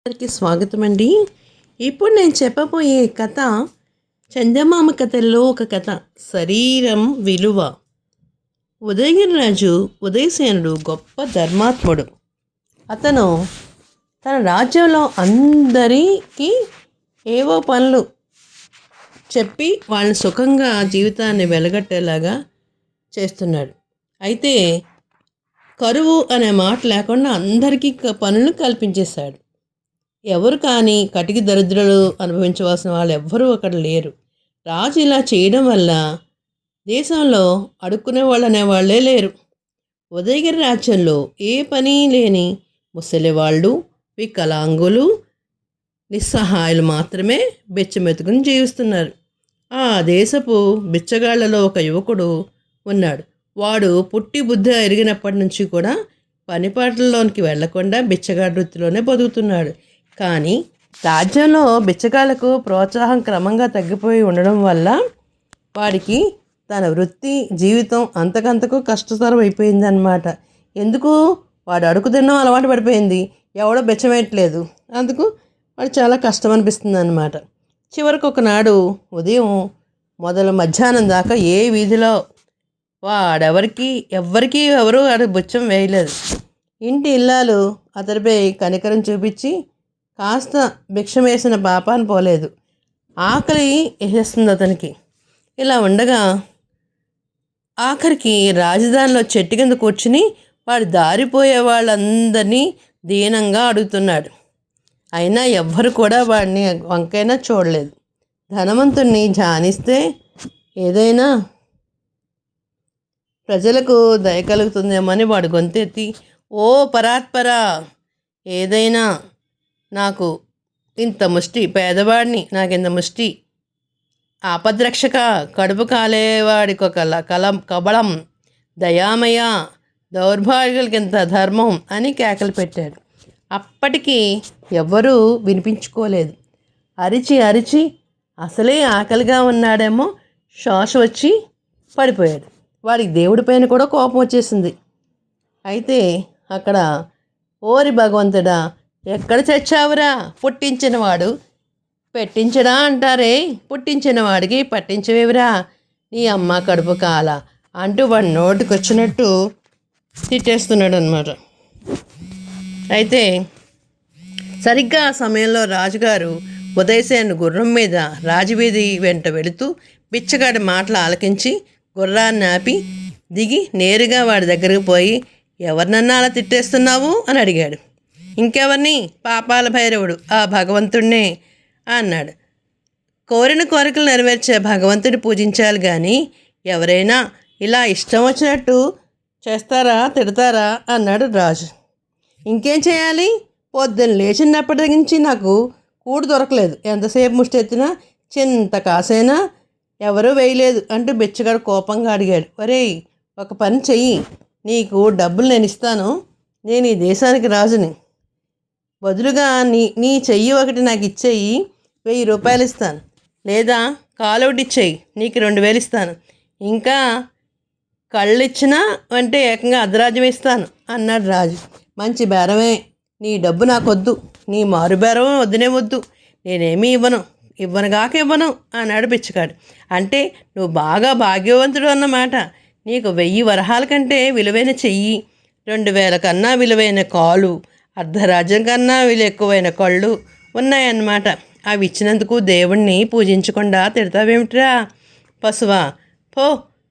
అందరికీ స్వాగతం అండి. ఇప్పుడు నేను చెప్పబోయే కథ చందమామ కథల్లో ఒక కథ, శరీరం విలువ. ఉదయగిరి రాజు ఉదయసేనుడు గొప్ప ధర్మాత్ముడు. అతను తన రాజ్యంలో అందరికీ ఏవో పనులు చెప్పి వాళ్ళని సుఖంగా జీవితాన్ని వెలగట్టేలాగా చేస్తున్నాడు. అయితే కరువు అనే మాట లేకుండా అందరికీ పనులు కల్పించేశాడు. ఎవరు కానీ కటికి దరిద్రులు అనుభవించవలసిన వాళ్ళు ఎవ్వరూ అక్కడ లేరు. రాజు ఇలా చేయడం వల్ల దేశంలో అడుక్కునే వాళ్ళు అనేవాళ్ళే లేరు. ఉదయగిరి రాజ్యంలో ఏ పని లేని ముసలివాళ్ళు, వికలాంగులు, నిస్సహాయులు మాత్రమే బెచ్చమెతుకుని జీవిస్తున్నారు. ఆ దేశపు బిచ్చగాళ్లలో ఒక యువకుడు ఉన్నాడు. వాడు పుట్టి బుద్ధి ఎరిగినప్పటి నుంచి కూడా పనిపాట్లలోనికి వెళ్లకుండా బిచ్చగాడి వృత్తిలోనే బతుకుతున్నాడు. కానీ రాజ్యంలో బిచ్చగాళ్లకు ప్రోత్సాహం క్రమంగా తగ్గిపోయి ఉండడం వల్ల వాడికి తన వృత్తి జీవితం అంతకంతకు కష్టతరం అయిపోయిందన్నమాట. ఎందుకు? వాడు అడుగు తినడం అలవాటు పడిపోయింది, ఎవడో బెచ్చమేయట్లేదు. అందుకు వాడు చాలా కష్టం అనిపిస్తుంది అన్నమాట. చివరికి ఒకనాడు ఉదయం మొదలు మధ్యాహ్నం దాకా ఏ వీధిలో ఎవరు వాడు బుచ్చం వేయలేదు. ఇంటి ఇల్లాలు అతడిపై కనికరం చూపించి కాస్త భిక్షం వేసిన పాపాన్ని పోలేదు. ఆకలి వేసేస్తుంది అతనికి. ఇలా ఉండగా ఆఖరికి రాజధానిలో చెట్టు కింద కూర్చుని వాడు దారిపోయే వాళ్ళందరినీ దీనంగా అడుగుతున్నాడు. అయినా ఎవ్వరు కూడా వాడిని వంకైనా చూడలేదు. ధనవంతుణ్ణి ధ్యానిస్తే ఏదైనా ప్రజలకు దయ కలుగుతుందేమని వాడు గొంతెత్తి, ఓ పరాత్పరా, ఏదైనా నాకు ఇంత ముష్టి, పేదవాడిని నాకింత ముష్టి, ఆపద్రక్షక, కడుపు కాలేవాడికొక కబళం, దయామయ, దౌర్భాగ్యులకింత ధర్మం అని కేకలు పెట్టాడు. అప్పటికి ఎవ్వరూ వినిపించుకోలేదు. అరిచి అరిచి అసలే ఆకలిగా ఉన్నాడేమో శ్వాస వచ్చి పడిపోయాడు. వాడికి దేవుడి పైన కూడా కోపం వచ్చేసింది. అయితే అక్కడ, ఓరి భగవంతుడా, ఎక్కడ చచ్చావురా? పుట్టించినవాడు పెట్టించడా అంటారే, పుట్టించిన వాడికి పట్టించవేవిరా, నీ అమ్మ కడుపు కాల అంటూ వాడు నోటికి వచ్చినట్టు తిట్టేస్తున్నాడు అన్నమాట. అయితే సరిగ్గా ఆ సమయంలో రాజుగారు ఉదయసేను గుర్రం మీద రాజవీధి వెంట వెళుతూ బిచ్చగాడి మాటలు ఆలకించి గుర్రాన్ని ఆపి దిగి నేరుగా వాడి దగ్గరకు పోయి, ఎవరినన్నా అలా తిట్టేస్తున్నావు అని అడిగాడు. ఇంకెవరిని? పాపాల భైరవుడు, ఆ భగవంతుడినే అన్నాడు. కోరిన కోరికలు నెరవేర్చే భగవంతుడి పూజించాలి కానీ ఎవరైనా ఇలా ఇష్టం వచ్చినట్టు చేస్తారా, తిడతారా అన్నాడు రాజు. ఇంకేం చేయాలి? పొద్దున్న లేచినప్పటి నుంచి నాకు కూడు దొరకలేదు, ఎంతసేపు ముష్టెత్తినా చింత కాసైనా ఎవరూ వేయలేదు అంటూ బిచ్చగాడు కోపంగా అడిగాడు. ఒరేయ్, ఒక పని చెయ్యి, నీకు డబ్బులు నేను ఇస్తాను, నేను ఈ దేశానికి రాజుని, బదులుగా నీ చెయ్యి ఒకటి నాకు ఇచ్చేయి, 1000 రూపాయలు ఇస్తాను, లేదా కాలొకటి ఇచ్చేయి, నీకు 2000 ఇస్తాను, ఇంకా కళ్ళు ఇచ్చినా అంటే ఏకంగా అర్ధరాజ్యం ఇస్తాను అన్నాడు రాజు. మంచి బేరమే, నీ డబ్బు నాకొద్దు, నీ మారు బేరం వద్దునే వద్దు, నేనేమీ ఇవ్వను అన్నాడు బిచ్చగాడు. అంటే నువ్వు బాగా భాగ్యవంతుడు అన్నమాట. నీకు 1000 వరహాల కంటే విలువైన చెయ్యి, 2000 కన్నా విలువైన కాలు, అర్ధరాజ్యం కన్నా ఎక్కువైన కళ్ళు ఉన్నాయన్నమాట. అవి ఇచ్చినందుకు దేవుణ్ణి పూజించకుండా తిడతావేమిట్రా పశువా? పో,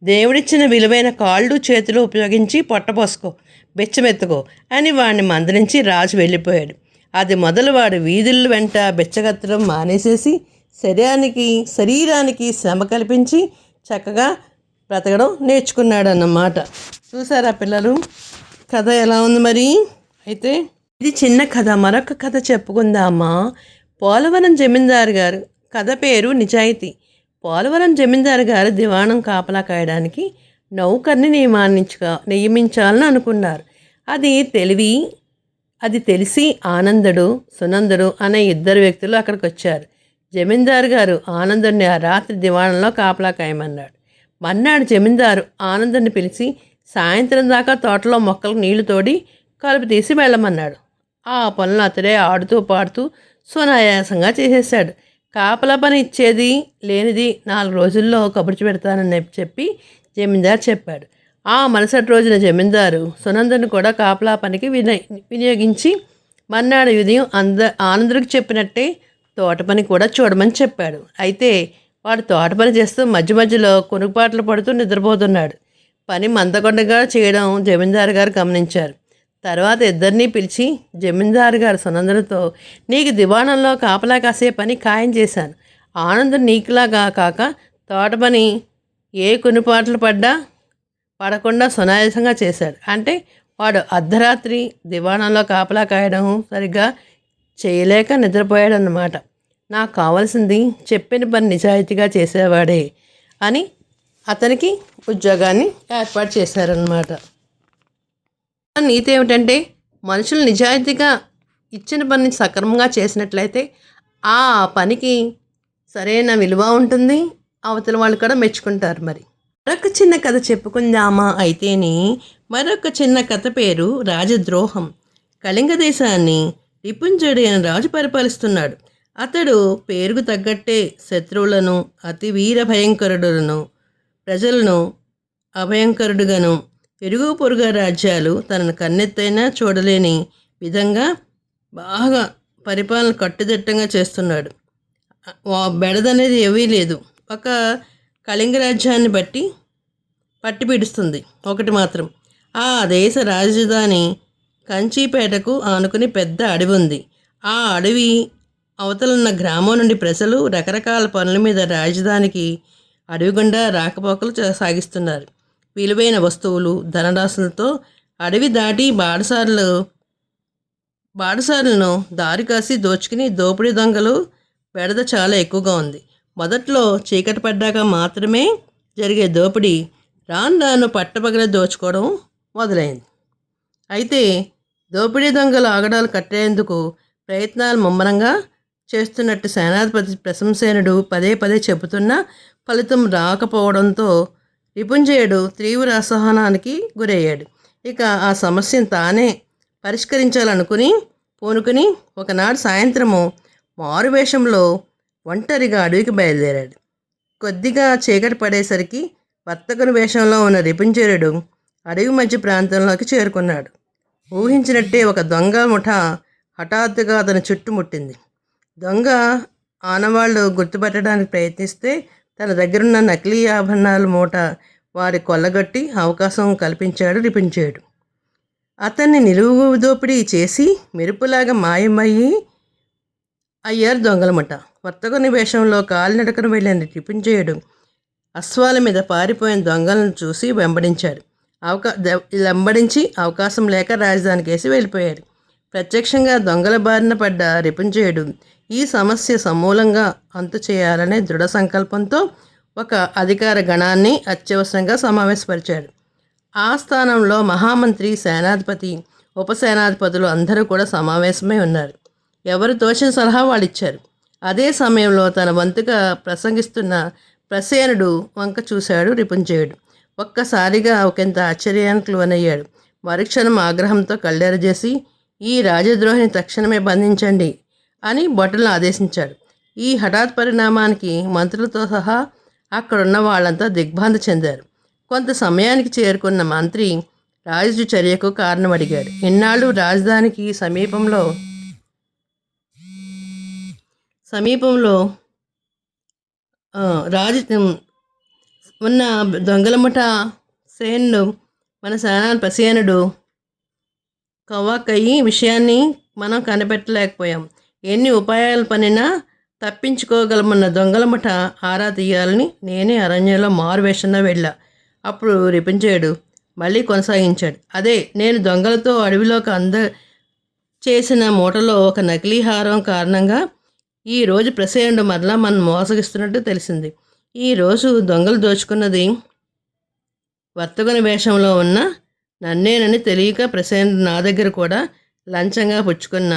దేవుడిచ్చిన విలువైన కాళ్ళు చేతులు ఉపయోగించి పొట్టపోసుకో, బెచ్చమెత్తుకో అని వాడిని మందరించి రాజు వెళ్ళిపోయాడు. అది మొదలు వాడు వీధుల వెంట బెచ్చగత్తడం మానేసేసి శరీరానికి శ్రమ కల్పించి చక్కగా బ్రతకడం నేర్చుకున్నాడు అన్నమాట. చూసారా పిల్లలు, కథ ఎలా ఉంది మరి? అయితే ఇది చిన్న కథ. మరొక కథ చెప్పుకుందామా? పోలవరం జమీందారు గారు. కథ పేరు నిజాయితీ. పోలవరం జమీందారు గారు దివాణం కాపలా కాయడానికి నౌకర్ని నియమించాలని అనుకున్నారు. అది తెలిసి ఆనందుడు, సునందుడు అనే 2 వ్యక్తులు అక్కడికి వచ్చారు. జమీందారు గారు ఆనందుడిని ఆ రాత్రి దివాణంలో కాపలా కాయమన్నాడు. మర్నాడు జమీందారు ఆనందుడిని పిలిచి సాయంత్రం దాకా తోటలో మొక్కలకు నీళ్లు తోడి కలుపు తీసి వెళ్ళమన్నాడు. ఆ పనులు అతడే ఆడుతూ పాడుతూ సునాయాసంగా చేసేశాడు. కాపలా పని ఇచ్చేది లేనిది 4 రోజుల్లో కబుర్చి పెడతానని చెప్పి జమీందారు చెప్పాడు. ఆ మరుసటి రోజున జమీందారు సునందను కూడా కాపలా పనికి వినియోగించి మర్నాడు ఉదయం ఆనందుడికి చెప్పినట్టే తోట పని కూడా చూడమని చెప్పాడు. అయితే వాడు తోట పని చేస్తూ మధ్య మధ్యలో కొనుగుపాట్లు పడుతూ నిద్రపోతున్నాడు. పని మందకొండగా చేయడం జమీందారు గారు గమనించారు. తర్వాత ఇద్దరినీ పిలిచి జమీందారు గారు సునందనతో, నీకు దివాణంలో కాపలా కాసే పని ఖాయం చేశాను. ఆనందం నీకులాగా కాక తోట పని ఏ కొనుపాట్లు పడకుండా సునాయాసంగా చేశాడు. అంటే వాడు అర్ధరాత్రి దివాణంలో కాపలా కాయడం సరిగ్గా చేయలేక నిద్రపోయాడన్నమాట. నాకు కావాల్సింది చెప్పిన పని నిజాయితీగా చేసేవాడే అని అతనికి ఉద్యోగాన్ని ఏర్పాటు చేశారన్నమాట. నీతి ఏమిటంటే, మనుషులు నిజాయితీగా ఇచ్చిన పని సక్రమంగా చేసినట్లయితే ఆ పనికి సరైన విలువ ఉంటుంది, అవతల వాళ్ళు కూడా మెచ్చుకుంటారు. మరొక చిన్న కథ చెప్పుకుందామా అయితేని. మరొక చిన్న కథ పేరు రాజద్రోహం. కళింగ దేశాన్ని రిపుంజయుడు అనే రాజు పరిపాలిస్తున్నాడు. అతడు పేరుకు తగ్గట్టే శత్రువులను అతి వీర భయంకరుడులను, ప్రజలను అభయంకరుడుగాను, ఇరుగు పొరుగు రాజ్యాలు తనను కన్నెత్తైనా చూడలేని విధంగా బాగా పరిపాలన కట్టుదిట్టంగా చేస్తున్నాడు. బెడదనేది ఏమీ లేదు. ఒక కళింగ రాజ్యాన్ని పట్టి పీడిస్తుంది ఒకటి మాత్రం. ఆ దేశ రాజధాని కంచీపేటకు ఆనుకుని పెద్ద అడవి ఉంది. ఆ అడవి అవతలున్న గ్రామం నుండి ప్రజలు రకరకాల పనుల మీద రాజధానికి అడవి గుండా రాకపోకలు సాగిస్తున్నారు. విలువైన వస్తువులు ధనరాశులతో అడవి దాటి బాటసారులను దారి కాసి దోచుకుని దోపిడీ దొంగలు బెడద చాలా ఎక్కువగా ఉంది. మొదట్లో చీకటి పడ్డాక మాత్రమే జరిగే దోపిడీ రాను రాను పట్టపగలే దోచుకోవడం మొదలైంది. అయితే దోపిడీ దొంగలు ఆగడాలు కట్టేందుకు ప్రయత్నాలు ముమ్మరంగా చేస్తున్నట్టు సేనాధిపతి ప్రశంసేనుడు పదే పదే చెబుతున్నా ఫలితం రాకపోవడంతో రిపుంజయుడు తీవ్ర అసహనానికి గురయ్యాడు. ఇక ఆ సమస్యను తానే పూనుకుని ఒకనాడు సాయంత్రము మారువేషంలో ఒంటరిగా అడవికి బయలుదేరాడు. కొద్దిగా చీకటి పడేసరికి వర్తకుని వేషంలో ఉన్న రిపుంజయుడు అడవి మధ్య ప్రాంతంలోకి చేరుకున్నాడు. ఊహించినట్టే ఒక దొంగ ముఠా హఠాత్తుగా అతని చుట్టుముట్టింది. దొంగ ఆనవాళ్లు గుర్తుపట్టడానికి ప్రయత్నిస్తే తన దగ్గరున్న నకిలీ ఆభరణాల మూట వారి కొల్లగొట్టి అవకాశం కల్పించాడు రిపుంజయుడు. అతన్ని నిలువు దోపిడీ చేసి మెరుపులాగా అయ్యారు దొంగల ముఠ. వర్తకుని వేషంలో కాలినడకను వెళ్ళిన రిపుంజయుడు అశ్వాల మీద పారిపోయిన దొంగలను చూసి వెంబడించాడు. అవకాశం లేక రాజధానికి వేసి వెళ్ళిపోయాడు. ప్రత్యక్షంగా దొంగల బారిన పడ్డ రిపుంజయుడు ఈ సమస్య సమూలంగా అంతు చేయాలనే దృఢ సంకల్పంతో ఒక అధికార గణాన్ని అత్యవసరంగా సమావేశపరిచాడు. ఆ స్థానంలో మహామంత్రి, సేనాధిపతి, ఉపసేనాధిపతులు అందరూ కూడా సమావేశమై ఉన్నారు. ఎవరు తోచిన సలహా వాళ్ళు ఇచ్చారు. అదే సమయంలో తన వంతుగా ప్రసంగిస్తున్న ప్రసేనుడు వంక చూశాడు రిపుంజయుడు. ఒక్కసారిగా ఒకంత ఆశ్చర్యానికి లోనయ్యాడు. మరుక్షణం ఆగ్రహంతో కళ్ళెరజేసి, ఈ రాజద్రోహిని తక్షణమే బంధించండి అని భటులను ఆదేశించాడు. ఈ హఠాత్ పరిణామానికి మంత్రులతో సహా అక్కడున్న వాళ్ళంతా దిగ్భ్రాంతి చెందారు. కొంత సమయానికి చేరుకున్న మంత్రి రాజు చర్యకు కారణం అడిగాడు. ఇన్నాళ్ళు రాజధానికి సమీపంలో ఉన్న దొంగల ముఠ సేనుడు మన సేనాని ప్రసేనుడు కవ్వాకయ్యి విషయాన్ని మనం కనిపెట్టలేకపోయాం. ఎన్ని ఉపాయాలు పనినా తప్పించుకోగలమన్న దొంగల ముఠ ఆరా తీయాలని నేనే అరణ్యంలో మారువేషంలో వెళ్ళా. అప్పుడు రిపుంజయుడు మళ్ళీ కొనసాగించాడు. అదే నేను దొంగలతో అడవిలోకి చేసిన మూటలో ఒక నకిలీ హారం కారణంగా ఈరోజు ప్రసేనుడు మరలా మనం మోసగిస్తున్నట్టు తెలిసింది. ఈరోజు దొంగలు దోచుకున్నది వర్తకుని వేషంలో ఉన్న నన్నేనని తెలియక ప్రసేనుడు నా దగ్గర కూడా లంచంగా పుచ్చుకున్న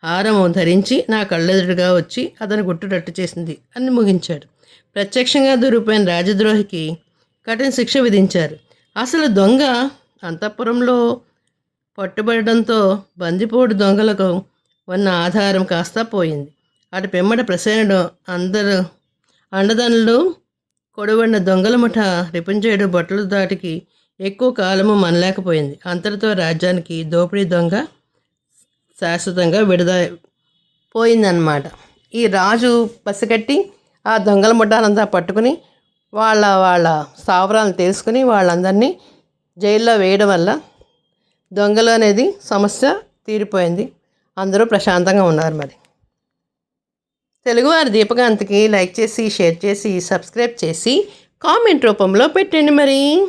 హారము ధరించి నా కళ్ళెదురుగా వచ్చి అతను గుట్టురట్టు చేసింది అని ముగించాడు. ప్రత్యక్షంగా దొరికిపోయిన రాజద్రోహికి కఠిన శిక్ష విధించారు. అసలు దొంగ అంతఃపురంలో పట్టుబడడంతో బందిపోటు దొంగలకు ఉన్న ఆధారం కాస్త పోయింది. అటు పిమ్మట ప్రసేనుడు అందరూ అండదండలు కొడవడిన దొంగల ముఠ రిపుంజేడు బొట్టల దాటికి ఎక్కువ కాలము మనలేకపోయింది. అంతటితో రాజ్యానికి దోపిడీ దొంగ శాశ్వతంగా పోయిందన్నమాట. ఈ రాజు పసిగట్టి ఆ దొంగల ముఠాలంతా పట్టుకుని వాళ్ళ స్థావరాలను తెలుసుకుని వాళ్ళందరినీ జైల్లో వేయడం వల్ల దొంగలు అనేది సమస్య తీరిపోయింది. అందరూ ప్రశాంతంగా ఉన్నారు. మరి తెలుగువారి దీపకాంతికి లైక్ చేసి, షేర్ చేసి, సబ్స్క్రైబ్ చేసి, కామెంట్ రూపంలో పెట్టండి మరి.